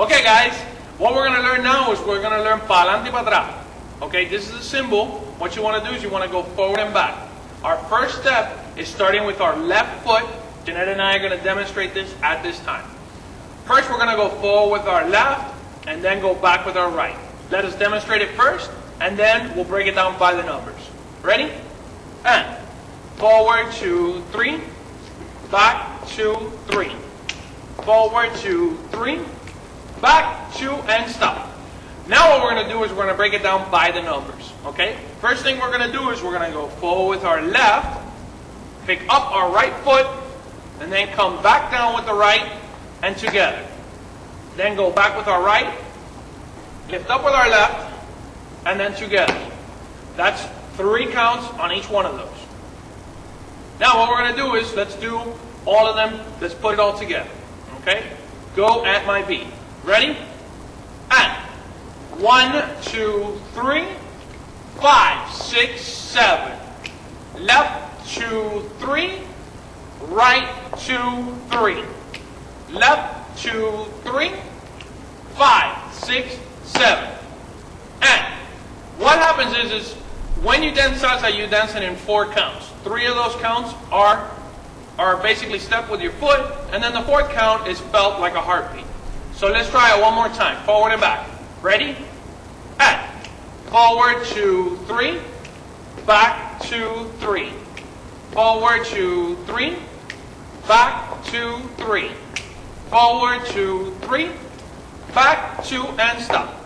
Okay guys, what we're going to learn now is we're going to learn pa'lante y pa' atrás. Okay, this is a symbol. What you want to do is you want to go forward and back. Our first step is starting with our left foot. Jeanette and I are going to demonstrate this at this time. First, we're going to go forward with our left and then go back with our right. Let us demonstrate it first, and then we'll break it down by the numbers. Ready? And forward, 2, 3. Back, 2, 3. Forward, 2, 3. Back, 2, and stop. Now what we're going to do is we're going to break it down by the numbers. Okay? First thing we're going to do is we're going to go forward with our left, pick up our right foot, and then come back down with the right, and together. Then go back with our right, lift up with our left, and then together. That's 3 counts on each one of those. Now what we're going to do is, let's do all of them, let's put it all together. Okay? Go at my beat. Ready? And 1, 2, 3, 5, 6, 7. Left, 2, 3. Right, 2, 3. Left, 2, 3. 5, 6, 7. And what happens is when you dance salsa, you dance it in 4 counts. 3 of those counts are basically step with your foot, and then the 4th count is felt like a heartbeat. So let's try it one more time, forward and back. Ready? And forward, 2, 3. Back, 2, 3. Forward, 2, 3. Back, 2, 3. Forward, 2, 3. Back, 2, and stop.